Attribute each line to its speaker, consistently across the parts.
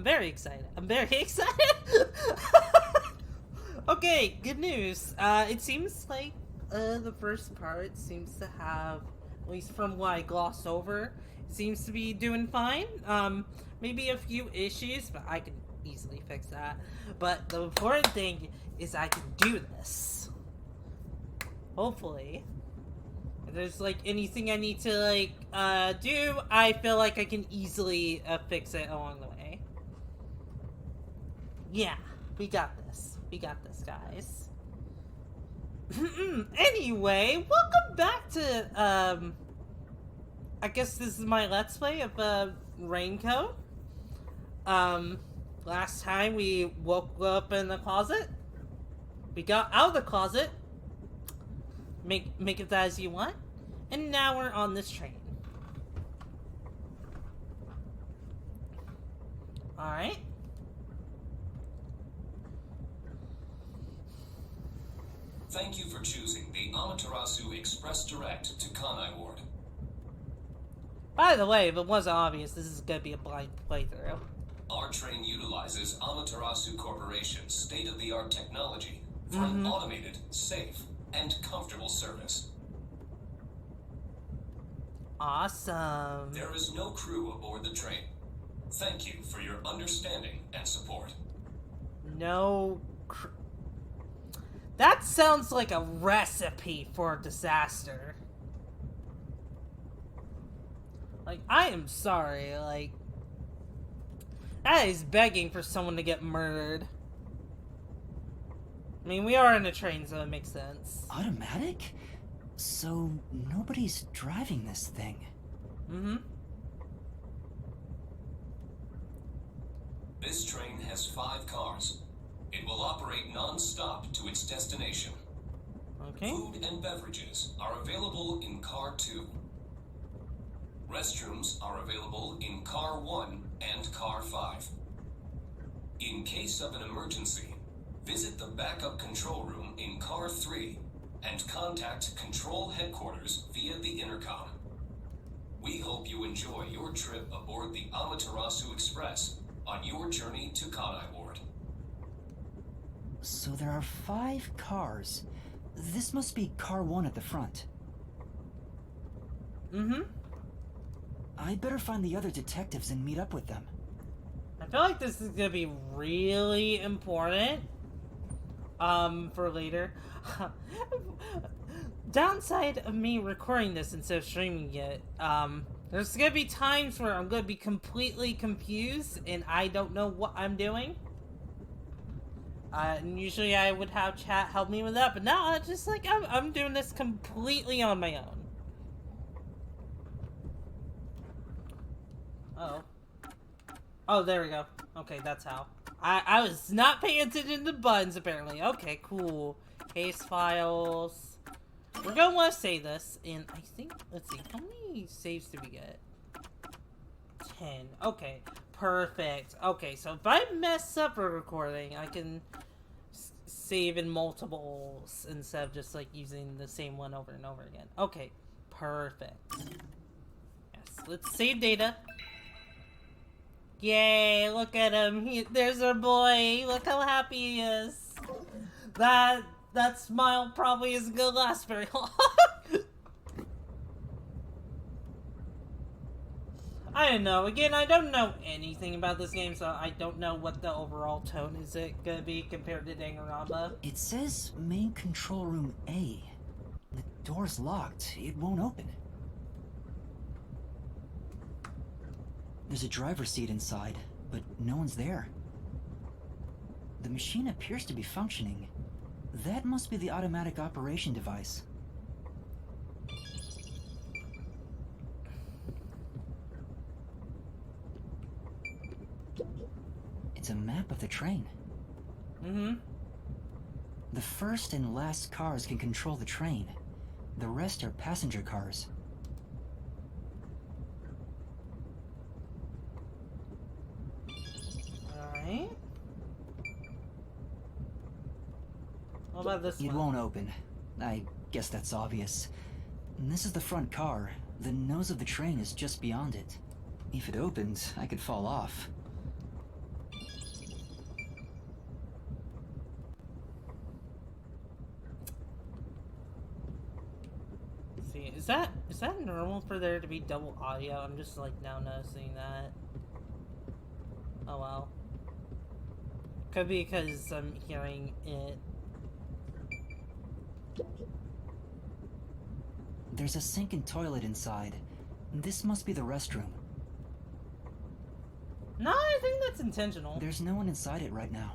Speaker 1: I'm very excited. I'm very excited. Okay, good news. It seems like the first part seems to have, at least from what I glossed over, seems to be doing fine. Maybe a few issues, but I can easily fix that. But the important thing is I can do this. Hopefully. If there's like anything I need to do, I feel like I can easily fix it along the way. Yeah, we got this. We got this, guys. Anyway, welcome back to I guess this is my let's play of Raincoat. Last time we woke up in the closet. We got out of the closet. Make it that as you want. And now we're on this train. Alright.
Speaker 2: Thank you for choosing the Amaterasu Express Direct to Kanai Ward.
Speaker 1: By the way, if it wasn't obvious, this is going to be a blind playthrough.
Speaker 2: Our train utilizes Amaterasu Corporation's state-of-the-art technology for an automated, safe, and comfortable service.
Speaker 1: Awesome.
Speaker 2: There is no crew aboard the train. Thank you for your understanding and support.
Speaker 1: No That sounds like a recipe for a disaster. Like, I am sorry, like, that is begging for someone to get murdered. I mean, we are in a train, so it makes sense.
Speaker 3: Automatic? So nobody's driving this thing.
Speaker 2: This train has 5 cars. It will operate non-stop to its destination.
Speaker 1: Okay.
Speaker 2: Food and beverages are available in Car 2. Restrooms are available in Car 1 and Car 5. In case of an emergency, visit the backup control room in Car 3 and contact Control Headquarters via the intercom. We hope you enjoy your trip aboard the Amaterasu Express on your journey to Kanai Ward.
Speaker 3: So there are 5 cars. This must be car 1 at the front. I'd better find the other detectives and meet up with them.
Speaker 1: I feel like this is gonna be really important. For later. Downside of me recording this instead of streaming it, there's gonna be times where I'm gonna be completely confused and I don't know what I'm doing. And usually I would have chat help me with that, but now it's just like I'm doing this completely on my own. Oh, there we go. Okay, that's how. I was not paying attention to the buttons, apparently. Okay, cool. Case files. We're gonna want to save this, and I think, let's see, how many saves do we get? 10. Okay, perfect. Okay, so if I mess up a recording, I can save in multiples instead of just, like, using the same one over and over again. Okay, perfect. Yes, let's save data. Yay, look at him. There's our boy. Look how happy he is. That smile probably isn't gonna last very long. I don't know. Again, I don't know anything about this game, so I don't know what the overall tone is it gonna be compared to Danganronpa.
Speaker 3: It says main control room A. The door's locked. It won't open. There's a driver's seat inside, but no one's there. The machine appears to be functioning. That must be the automatic operation device. It's a map of the train. The first and last cars can control the train. The rest are passenger cars.
Speaker 1: Alright. What about this one?
Speaker 3: It won't open. I guess that's obvious. And this is the front car. The nose of the train is just beyond it. If it opened, I could fall off.
Speaker 1: is that normal for there to be double audio? I'm just like now noticing that. Oh well. Could be because I'm hearing it.
Speaker 3: There's a sink and toilet inside. This must be the restroom.
Speaker 1: No, I think that's intentional.
Speaker 3: There's no one inside it right now.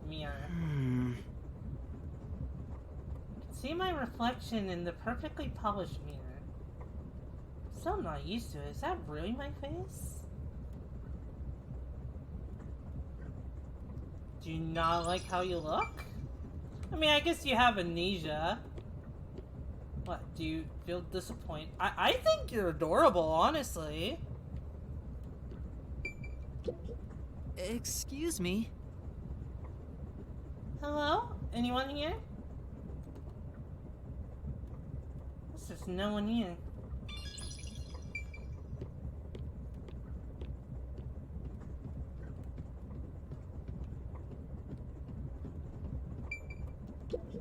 Speaker 1: Mirror. See my reflection in the perfectly polished mirror. Still not used to it. Is that really my face? Do you not like how you look? I mean, I guess you have amnesia. What, do you feel disappointed? I think you're adorable, honestly.
Speaker 3: Excuse me.
Speaker 1: Hello? Anyone here? There's just no one here.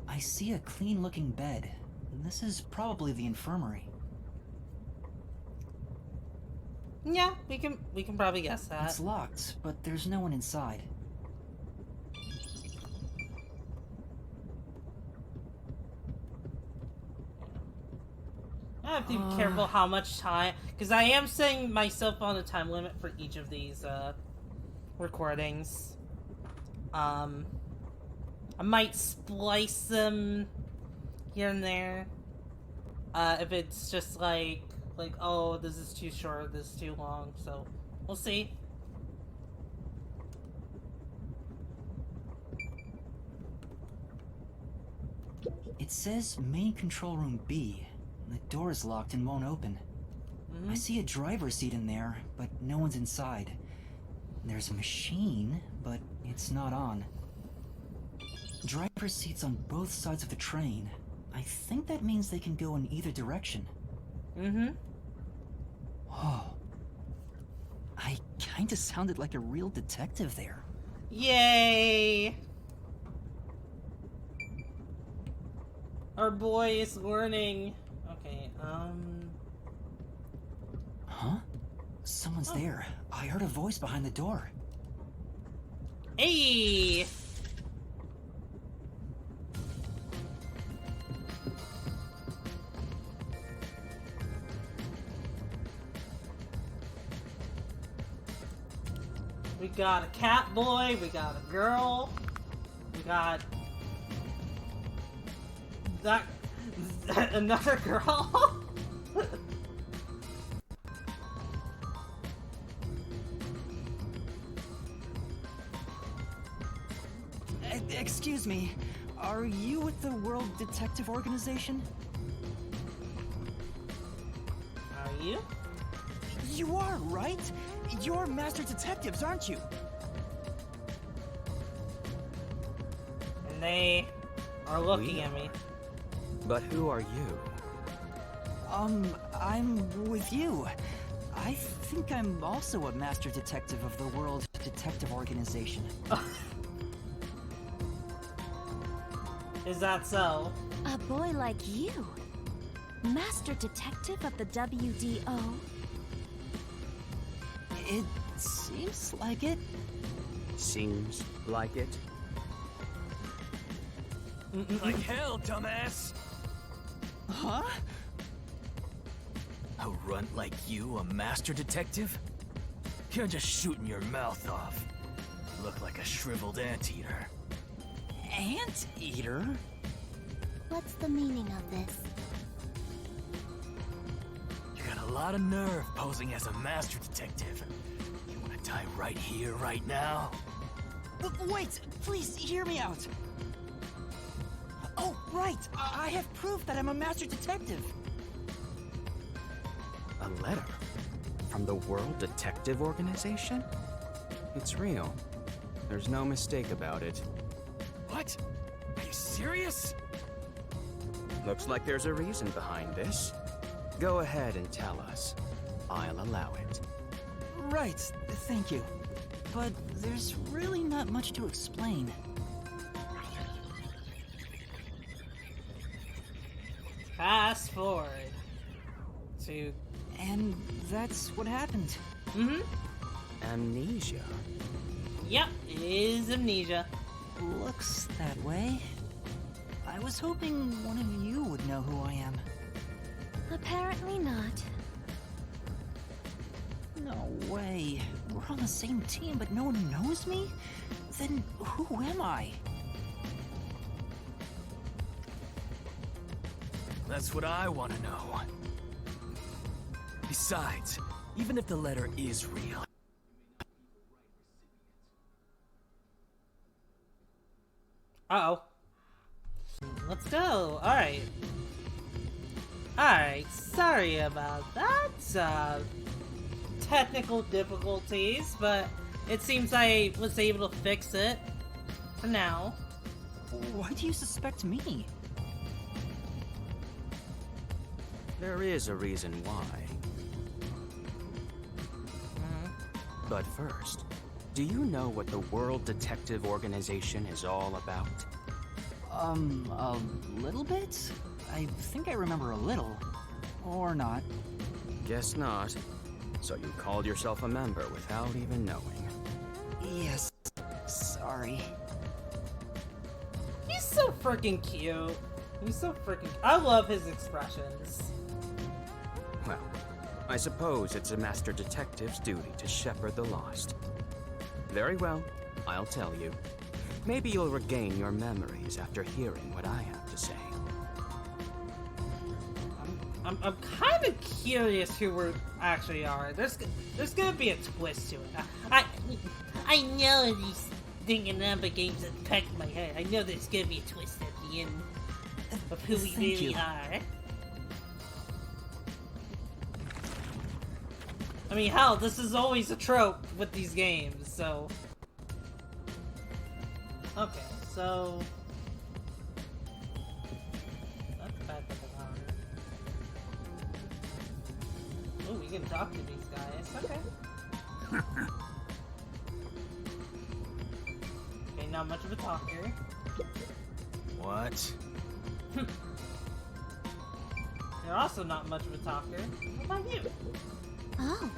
Speaker 3: I see a clean-looking bed. This is probably the infirmary.
Speaker 1: Yeah, we can probably guess that.
Speaker 3: It's locked, but there's no one inside.
Speaker 1: I have to be careful how much time, because I am setting myself on a time limit for each of these recordings. I might splice them here and there. If it's just like, oh, this is too short, this is too long, so we'll see.
Speaker 3: It says main control room B. The door is locked and won't open. I see a driver's seat in there, but no one's inside. There's a machine, but it's not on. Driver's seats on both sides of the train. I think that means they can go in either direction. Oh. I kinda sounded like a real detective there.
Speaker 1: Yay! Our boy is learning. Okay,
Speaker 3: Huh? Someone's there. I heard a voice behind the door.
Speaker 1: Hey! We got a cat boy, we got a girl, we got that another girl.
Speaker 3: Excuse me, are you with the World Detective Organization?
Speaker 1: Are you?
Speaker 3: You are, right? You're master detectives, aren't you?
Speaker 1: And they are looking at me.
Speaker 4: But who are you?
Speaker 3: I'm with you. I think I'm also a master detective of the World Detective Organization.
Speaker 1: Is that so?
Speaker 5: A boy like you? Master Detective of the WDO?
Speaker 3: It seems like it.
Speaker 4: Seems like it.
Speaker 6: Like hell, dumbass!
Speaker 3: Huh?
Speaker 6: A runt like you, a master detective? You're just shooting your mouth off. You look like a shriveled anteater.
Speaker 3: Anteater?
Speaker 5: What's the meaning of this?
Speaker 6: You got a lot of nerve posing as a master detective. You wanna die right here, right now?
Speaker 3: Wait, please hear me out. Oh, right. I have proof that I'm a master detective.
Speaker 4: A letter? From the World Detective Organization? It's real. There's no mistake about it.
Speaker 6: What? Are you serious?
Speaker 4: Looks like there's a reason behind this. Go ahead and tell us. I'll allow it.
Speaker 3: Right, thank you. But there's really not much to explain.
Speaker 1: Fast forward to.
Speaker 3: And that's what happened.
Speaker 1: Mm-hmm.
Speaker 4: Amnesia?
Speaker 1: Yep, it is amnesia.
Speaker 3: Looks that way. I was hoping one of you would know who I am.
Speaker 5: Apparently not.
Speaker 3: No way. We're on the same team, but no one knows me? Then who am I?
Speaker 6: That's what I want to know. Besides, even if the letter is real...
Speaker 1: Uh-oh. Let's go. Alright. Alright, sorry about that. Technical difficulties, but it seems I was able to fix it. For now.
Speaker 3: Why do you suspect me?
Speaker 4: There is a reason why. But first, do you know what the World Detective Organization is all about?
Speaker 3: A little bit? I think I remember a little. Or not.
Speaker 4: Guess not. So you called yourself a member without even knowing.
Speaker 3: Yes. Sorry.
Speaker 1: He's so freaking cute. He's so freaking. I love his expressions.
Speaker 4: Well, I suppose it's a master detective's duty to shepherd the lost. Very well, I'll tell you. Maybe you'll regain your memories after hearing what I have to say.
Speaker 1: I'm kind of curious who we actually are. There's gonna be a twist to it. I know these thinking number games that peck my head. I know there's gonna be a twist at the end of who we really are. I mean, hell, this is always a trope with these games, so... Okay, so... Let's back up a lot. Oh, we can talk to these guys. Okay. Okay, not much of a talker.
Speaker 6: What?
Speaker 1: You're also not much of a talker. What about you?
Speaker 5: Oh.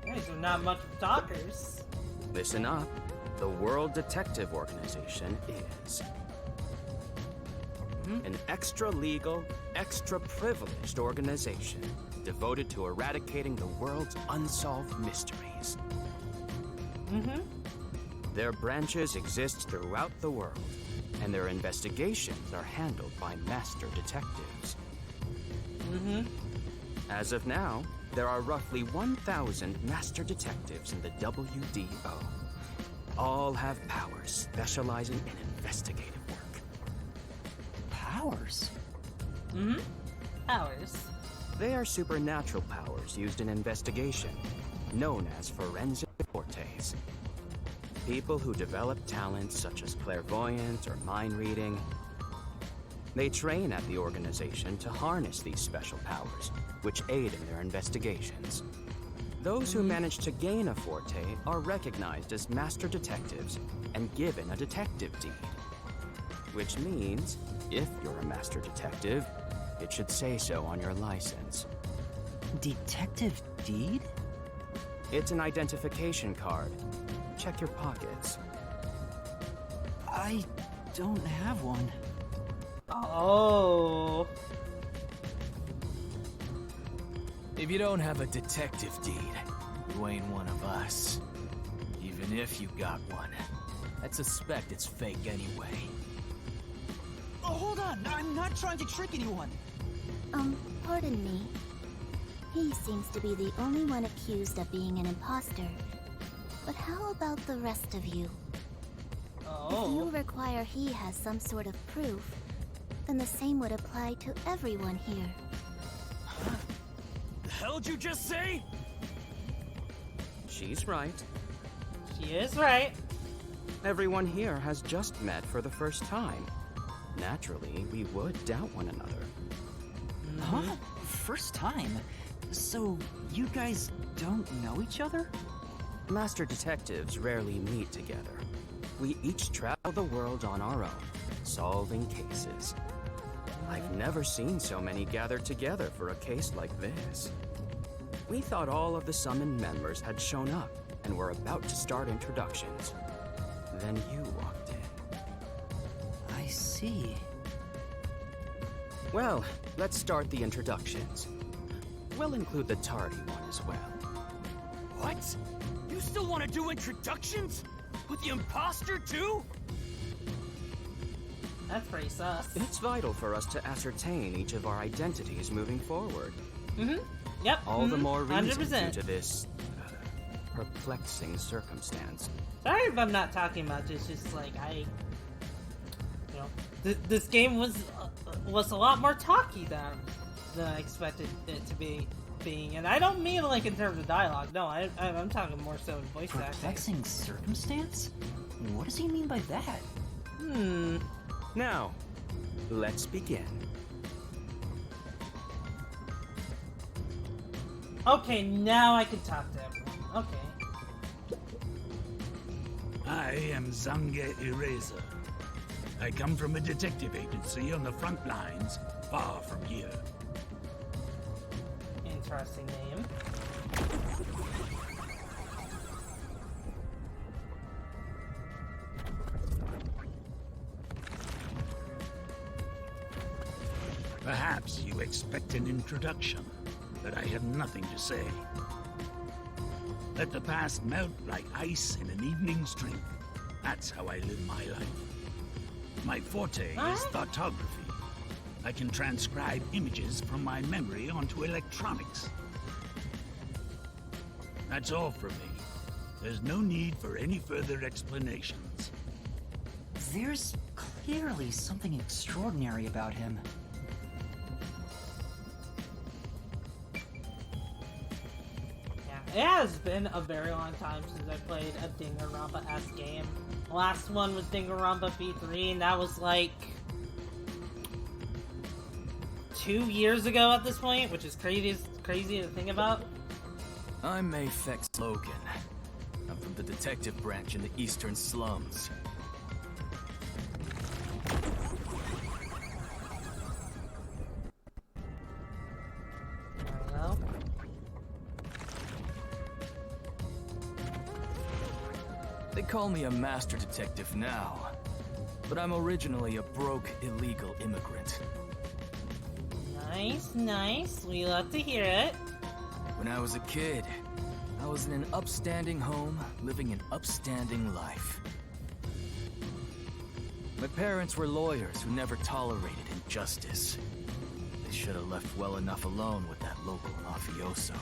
Speaker 1: Guys are not much of talkers.
Speaker 4: Listen up. The World Detective Organization is an extra-legal, extra-privileged organization devoted to eradicating the world's unsolved mysteries. Their branches exist throughout the world, and their investigations are handled by master detectives. As of now, there are roughly 1,000 master detectives in the WDO. All have powers specializing in investigative work.
Speaker 3: Powers?
Speaker 1: Powers.
Speaker 4: They are supernatural powers used in investigation, known as forensic fortes. People who develop talents such as clairvoyance or mind reading. They train at the organization to harness these special powers, which aid in their investigations. Those who manage to gain a forte are recognized as master detectives and given a detective deed. Which means, if you're a master detective, it should say so on your license.
Speaker 3: Detective deed?
Speaker 4: It's an identification card. Check your pockets.
Speaker 3: I don't have one.
Speaker 1: Oh.
Speaker 6: If you don't have a detective deed, you ain't one of us. Even if you got one, I'd suspect it's fake anyway.
Speaker 3: Oh, hold on! I'm not trying to trick anyone!
Speaker 5: Pardon me. He seems to be the only one accused of being an imposter. But how about the rest of you? If you require he has some sort of proof, then the same would apply to everyone here.
Speaker 6: The hell'd you just say?
Speaker 4: She's right.
Speaker 1: She is right.
Speaker 4: Everyone here has just met for the first time. Naturally, we would doubt one another.
Speaker 3: Huh? First time? So, you guys don't know each other?
Speaker 4: Master detectives rarely meet together. We each travel the world on our own, solving cases. I've never seen so many gathered together for a case like this. We thought all of the summoned members had shown up and were about to start introductions. Then you walked in.
Speaker 3: I see.
Speaker 4: Well, let's start the introductions. We'll include the tardy one as well.
Speaker 6: What? You still want to do introductions? With the imposter too?
Speaker 1: That's pretty sus.
Speaker 4: It's vital for us to ascertain each of our identities moving forward.
Speaker 1: Yep.
Speaker 4: All the more reason
Speaker 1: 100%.
Speaker 4: due to this perplexing circumstance.
Speaker 1: Sorry if I'm not talking much. It's just like this game was a lot more talky than I expected it to be being, and I don't mean like in terms of dialogue. No, I'm talking more so in voice acting.
Speaker 3: Perplexing circumstance? What does he mean by that?
Speaker 4: Now, let's begin.
Speaker 1: Okay, now I can talk to everyone. Okay.
Speaker 7: I am Zange Eraser. I come from a detective agency on the front lines, far from here.
Speaker 1: Interesting name.
Speaker 7: Perhaps you expect an introduction, but I have nothing to say. Let the past melt like ice in an evening's drink. That's how I live my life. My forte is thoughtography. I can transcribe images from my memory onto electronics. That's all for me. There's no need for any further explanations.
Speaker 3: There's clearly something extraordinary about him.
Speaker 1: It has been a very long time since I played a Danganronpa-esque game. The last one was Danganronpa B3, and that was like 2 years ago at this point, which is crazy to think about.
Speaker 6: I'm Mayfex Logan. I'm from the detective branch in the eastern slums.
Speaker 1: There we go.
Speaker 6: They call me a master detective now, but I'm originally a broke, illegal immigrant.
Speaker 1: Nice, nice. We love to hear it.
Speaker 6: When I was a kid, I was in an upstanding home, living an upstanding life. My parents were lawyers who never tolerated injustice. They should have left well enough alone with that local mafioso.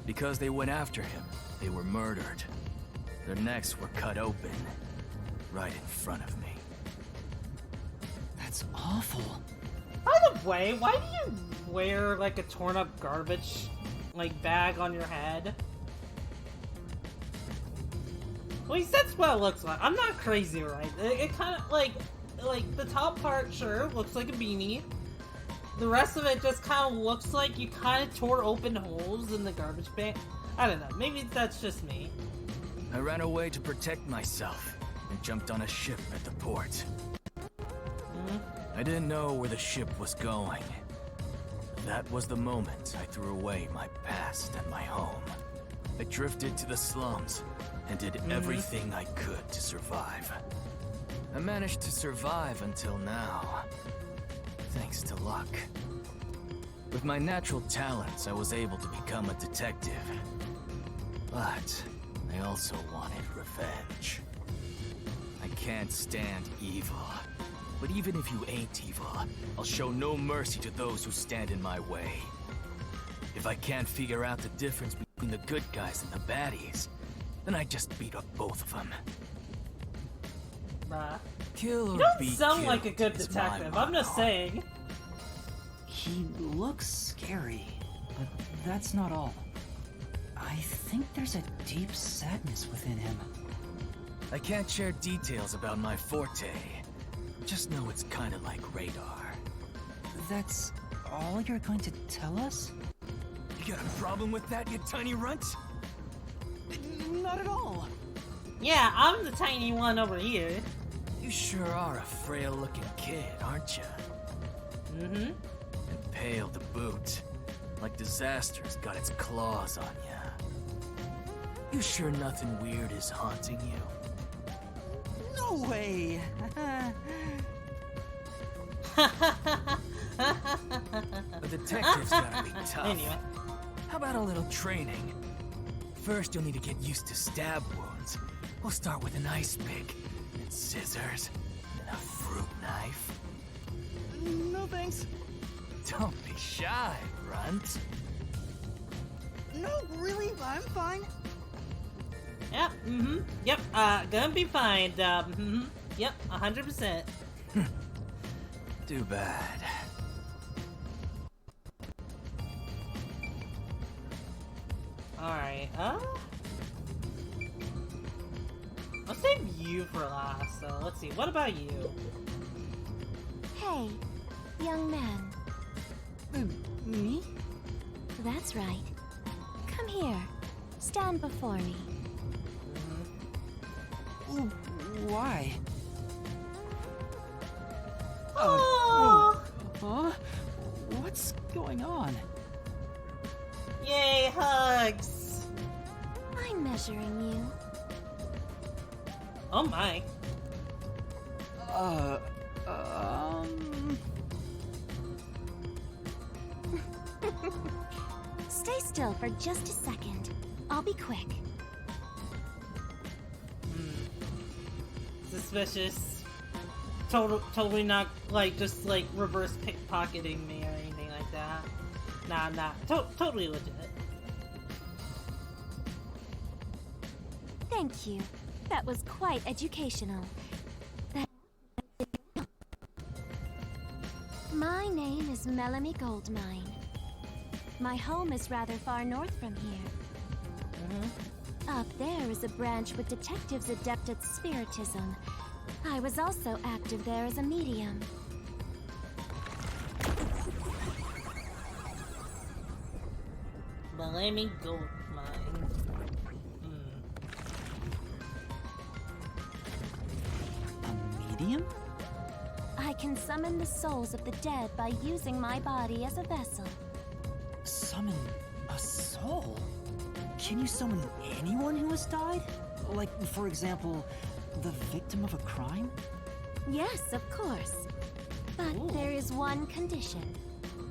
Speaker 6: Because they went after him, they were murdered. Their necks were cut open, right in front of me.
Speaker 3: That's awful.
Speaker 1: By the way, why do you wear like a torn up garbage bag on your head? At least that's what it looks like. I'm not crazy, right? It kind of like the top part sure looks like a beanie. The rest of it just kind of looks like you kind of tore open holes in the garbage bag. I don't know. Maybe that's just me.
Speaker 6: I ran away to protect myself and jumped on a ship at the port. I didn't know where the ship was going. That was the moment I threw away my past and my home. I drifted to the slums and did everything I could to survive. I managed to survive until now, thanks to luck. With my natural talents, I was able to become a detective. But I also wanted revenge. I can't stand evil. But even if you ain't evil, I'll show no mercy to those who stand in my way. If I can't figure out the difference between the good guys and the baddies, then I just beat up both of them.
Speaker 1: Bruh.
Speaker 6: Kill or
Speaker 1: You don't
Speaker 6: be
Speaker 1: sound like a
Speaker 6: killed
Speaker 1: good
Speaker 6: is my
Speaker 1: detective. I'm just
Speaker 6: motto.
Speaker 1: saying.
Speaker 3: He looks scary, but that's not all. I think there's a deep sadness within him.
Speaker 6: I can't share details about my forte. Just know it's kind of like radar.
Speaker 3: That's all you're going to tell us?
Speaker 6: You got a problem with that, you tiny runt?
Speaker 3: Not at all.
Speaker 1: Yeah, I'm the tiny one over here.
Speaker 6: You sure are a frail-looking kid, aren't you?
Speaker 1: Mm-hmm.
Speaker 6: And pale to boot. Like disaster's got its claws on ya. You sure nothing weird is haunting you?
Speaker 3: No way!
Speaker 6: A detective's gotta be tough.
Speaker 1: Anyway.
Speaker 6: How about a little training? First, you'll need to get used to stab wounds. We'll start with an ice pick, and scissors, and a fruit knife.
Speaker 3: No thanks.
Speaker 6: Don't be shy, runt.
Speaker 3: No, really, I'm fine.
Speaker 1: Yep, mm-hmm. Yep, gonna be fine, mm-hmm. Yep, 100%.
Speaker 6: Too bad.
Speaker 1: Alright, I'll save you for last, so let's see, what about you?
Speaker 5: Hey, young man.
Speaker 3: Me?
Speaker 5: That's right. Come here. Stand before me.
Speaker 3: Why?
Speaker 1: Oh!
Speaker 3: Huh? What's going on?
Speaker 1: Yay, hugs!
Speaker 5: I'm measuring you.
Speaker 1: Oh my.
Speaker 5: Stay still for just a second. I'll be quick.
Speaker 1: Suspicious. Totally not, like, just, like, reverse pickpocketing me or anything like that. Nah. Totally legit.
Speaker 5: Thank you. That was quite educational. My name is Melanie Goldmine. My home is rather far north from here. Up there is a branch with detectives adept at spiritism. I was also active there as a medium.
Speaker 1: Melanie Goldmine.
Speaker 3: A medium?
Speaker 5: I can summon the souls of the dead by using my body as a vessel.
Speaker 3: Summon a soul? Can you summon anyone who has died? Like, for example, the victim of a crime?
Speaker 5: Yes, of course. But
Speaker 1: Ooh.
Speaker 5: there is one condition.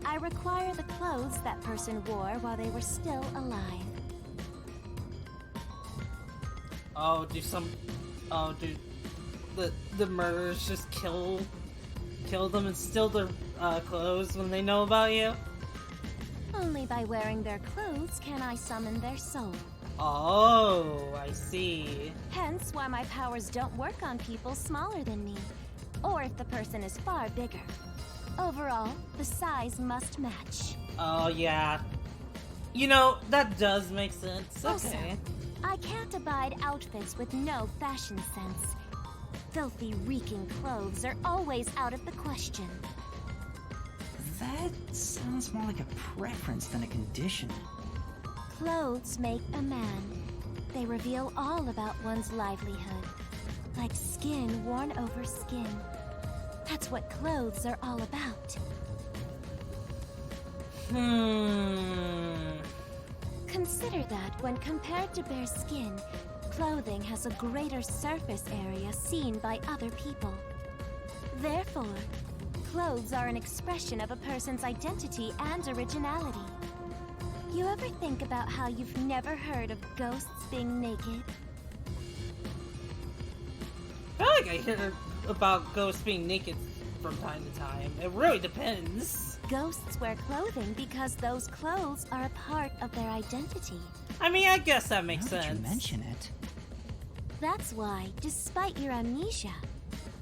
Speaker 5: I require the clothes that person wore while they were still alive.
Speaker 1: Oh, do the murderers just kill them and steal their clothes when they know about you?
Speaker 5: Only by wearing their clothes can I summon their soul.
Speaker 1: Oh, I see.
Speaker 5: Hence why my powers don't work on people smaller than me, or if the person is far bigger. Overall, the size must match.
Speaker 1: Oh, yeah. You know, that does make sense.
Speaker 5: Also,
Speaker 1: Okay.
Speaker 5: I can't abide outfits with no fashion sense. Filthy, reeking clothes are always out of the question.
Speaker 3: That sounds more like a preference than a condition.
Speaker 5: Clothes make a man. They reveal all about one's livelihood. Like skin worn over skin. That's what clothes are all about. Consider that when compared to bare skin, clothing has a greater surface area seen by other people. Therefore, clothes are an expression of a person's identity and originality. You ever think about how you've never heard of ghosts being naked?
Speaker 1: I feel like I hear about ghosts being naked from time to time. It really depends.
Speaker 5: Ghosts wear clothing because those clothes are a part of their identity.
Speaker 1: I mean, I guess that makes
Speaker 3: Now that
Speaker 1: sense.
Speaker 3: you mention it.
Speaker 5: That's why, despite your amnesia,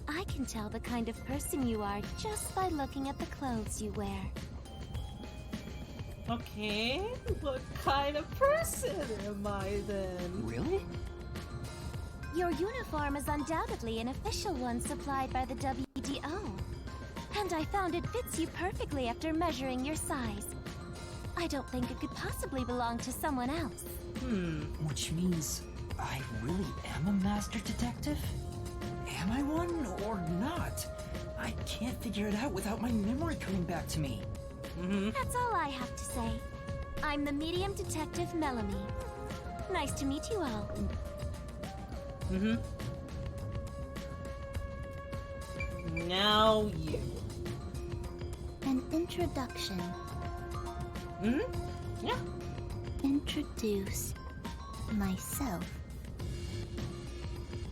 Speaker 5: I can tell the kind of person you are just by looking at the clothes you wear.
Speaker 1: Okay, what kind of person am I then?
Speaker 3: Really?
Speaker 5: Your uniform is undoubtedly an official one supplied by the WDO. And I found it fits you perfectly after measuring your size. I don't think it could possibly belong to someone else.
Speaker 3: Which means I really am a master detective? Am I one or not? I can't figure it out without my memory coming back to me.
Speaker 5: That's all I have to say. I'm the medium detective Melanie. Nice to meet you all.
Speaker 1: Now you.
Speaker 5: An introduction.
Speaker 1: Yeah.
Speaker 5: Introduce myself.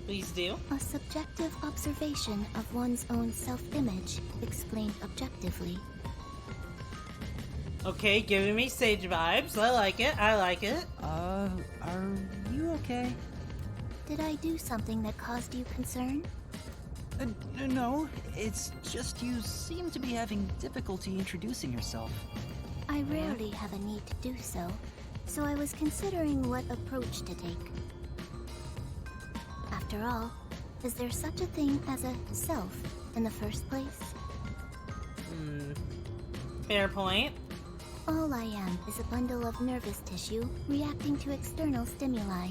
Speaker 1: Please do.
Speaker 5: A subjective observation of one's own self-image, explained objectively.
Speaker 1: Okay, giving me sage vibes. I like it. I like it.
Speaker 3: Are you okay?
Speaker 5: Did I do something that caused you concern?
Speaker 3: No, it's just you seem to be having difficulty introducing yourself.
Speaker 5: I rarely have a need to do so I was considering what approach to take. After all, is there such a thing as a self in the first place?
Speaker 1: Fair point.
Speaker 5: All I am is a bundle of nervous tissue reacting to external stimuli.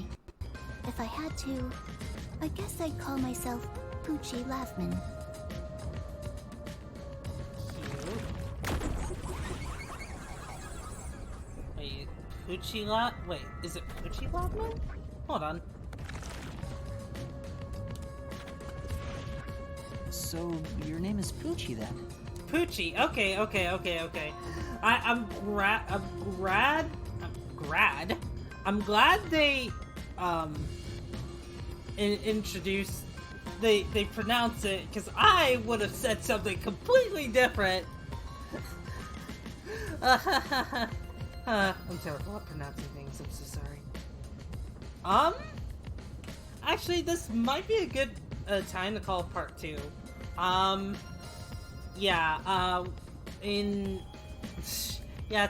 Speaker 5: If I had to, I guess I'd call myself Poochie Lavman.
Speaker 1: Wait, Wait, is it Poochie Lavman? Hold on.
Speaker 3: So, your name is Poochie then?
Speaker 1: Poochie. Okay. I'm glad they introduced they pronounce it, because I would have said something completely different. I'm terrible at pronouncing things. I'm so sorry. Actually, this might be a good time to call part 2.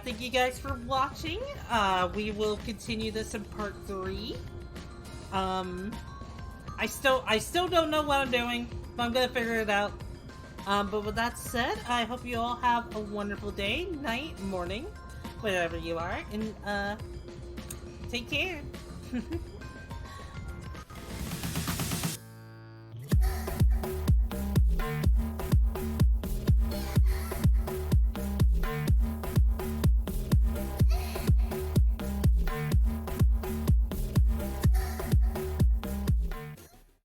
Speaker 1: Thank you guys for watching. We will continue this in part 3. I still don't know what I'm doing, but I'm gonna figure it out. But with that said, I hope you all have a wonderful day, night, morning, wherever you are, and take care.